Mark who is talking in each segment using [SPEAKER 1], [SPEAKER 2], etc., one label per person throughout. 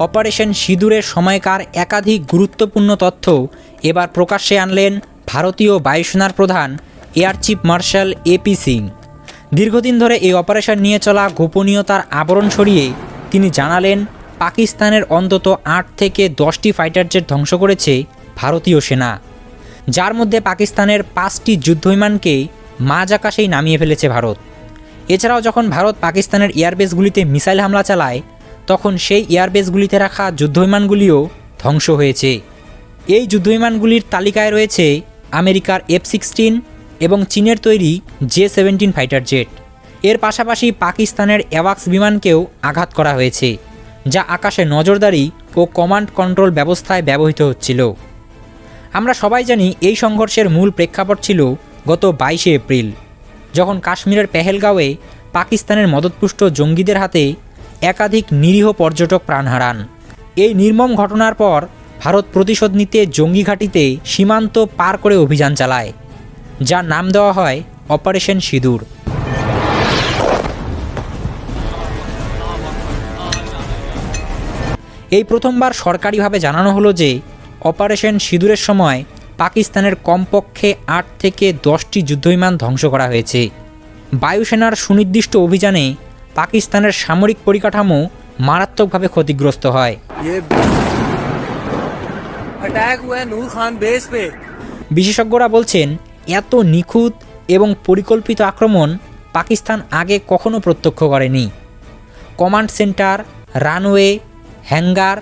[SPEAKER 1] Operation সিঁদুরের সময়কার একাধিক গুরুত্বপূর্ণ তথ্য এবার প্রকাশ্যে আনলেন ভারতীয় বায়ুসেনার প্রধান air chief marshal AP Singh. দীর্ঘদিন ধরে এই অপারেশন নিয়ে চলা গোপনীয়তার আবরণ সরিয়ে তিনি জানালেন, পাকিস্তানের অন্তত 8 থেকে 10টি ফাইটার জেট ধ্বংস করেছে ভারতীয় সেনা, যার মধ্যে পাকিস্তানের 5টি যুদ্ধবিমানকে মাঝ আকাশেই নামিয়ে ফেলেছে ভারত। এছাড়াও যখন ভারত পাকিস্তানের এয়ারবেসগুলিতে মিসাইল হামলা চালায়, তখন সেই এয়ারবেসগুলিতে রাখা যুদ্ধবিমানগুলিও ধ্বংস হয়েছে। এই যুদ্ধবিমানগুলির তালিকায় রয়েছে আমেরিকার F-16 এবং চীনের তৈরি J-17 ফাইটার জেট। এর পাশাপাশি পাকিস্তানের অ্যাওয়াক্স বিমানকেও আঘাত করা হয়েছে, যা আকাশে নজরদারি ও কমান্ড কন্ট্রোল ব্যবস্থায় ব্যবহৃত হচ্ছিল। আমরা সবাই জানি এই সংঘর্ষের মূল প্রেক্ষাপট ছিল গত 22শে এপ্রিল, যখন কাশ্মীরের পেহেলগাঁওয়ে পাকিস্তানের মদতপুষ্ট জঙ্গিদের হাতে একাধিক নিরীহ পর্যটক প্রাণ হারান। এই নির্মম ঘটনার পর ভারত প্রতিশোধ নিতে জঙ্গি ঘাঁটিতে সীমান্ত পার করে অভিযান চালায়, যার নাম দেওয়া হয় অপারেশন সিঁদুর। এই প্রথমবার সরকারিভাবে জানানো হলো যে অপারেশন সিঁদুরের সময় পাকিস্তানের কমপক্ষে 8 থেকে 10টি যুদ্ধবিমান ধ্বংস করা হয়েছে। বায়ুসেনার সুনির্দিষ্ট অভিযানে পাকিস্তানের সামরিক পরিকাঠামো মারাত্মকভাবে ক্ষতিগ্রস্ত হয়। বিশেষজ্ঞরা বলছেন, এত নিখুঁত এবং পরিকল্পিত আক্রমণ পাকিস্তান আগে কখনো প্রত্যক্ষ করেনি। কমান্ড সেন্টার, রানওয়ে, হ্যাঙ্গার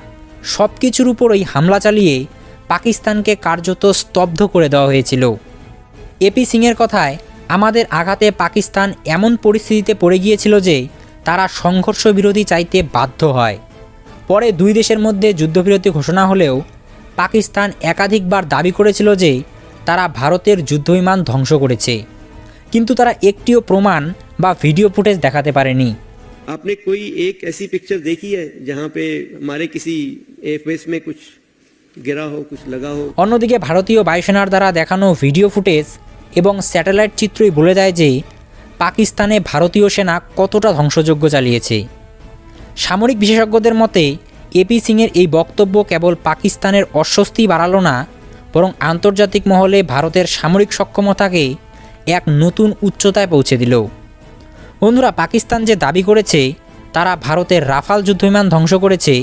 [SPEAKER 1] সব কিছুর উপরই হামলা চালিয়ে পাকিস্তানকে কার্যত স্তব্ধ করে দেওয়া হয়েছিল। এপি সিংয়ের কথায়, আমাদের আঘাতে পাকিস্তান এমন পরিস্থিতিতে পড়ে গিয়েছিল যে তারা সংঘর্ষ বিরতি চাইতে বাধ্য হয়। পরে দুই দেশের মধ্যে যুদ্ধবিরতি ঘোষণা হলেও পাকিস্তান একাধিকবার দাবি করেছিল যে তারা ভারতের যুদ্ধবিমান ধ্বংস করেছে, কিন্তু তারা একটিও প্রমাণ বা ভিডিও ফুটেজ দেখাতে পারেনি।
[SPEAKER 2] आपने कोई एक ऐसी पिक्चर देखी है जहां पे हमारे किसी एयरबेस में कुछ गिरा हो, कुछ लगा हो?
[SPEAKER 1] অন্যদিকে ভারতীয় বায়ুসেনার দ্বারা দেখানো ভিডিও ফুটেজ এবং স্যাটেলাইট চিত্রই বলে দেয় যে পাকিস্তানে ভারতীয় সেনা কতটা ধ্বংসযজ্ঞ চালিয়েছে। সামরিক বিশেষজ্ঞদের মতে এপি সিংয়ের এই বক্তব্য কেবল পাকিস্তানের অস্বস্তি বাড়ালো না, বরং আন্তর্জাতিক মহলে ভারতের সামরিক সক্ষমতাকে এক নতুন উচ্চতায় পৌঁছে দিল। বন্ধুরা, পাকিস্তান যে দাবি করেছে তারা ভারতের রাফাল যুদ্ধবিমান ধ্বংস করেছে,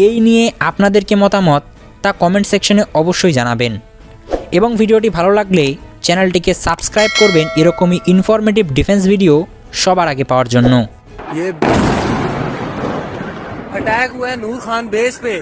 [SPEAKER 1] এই নিয়ে আপনাদের কি মতামত তা কমেন্ট সেকশনে অবশ্যই জানাবেন। এবং ভিডিওটি ভালো লাগলে চ্যানেলটিকে সাবস্ক্রাইব করবেন এরকমই ইনফরমেটিভ ডিফেন্স ভিডিও সবার আগে পাওয়ার জন্য।
[SPEAKER 3] अटैक हुआ है नूर खान बेस पे।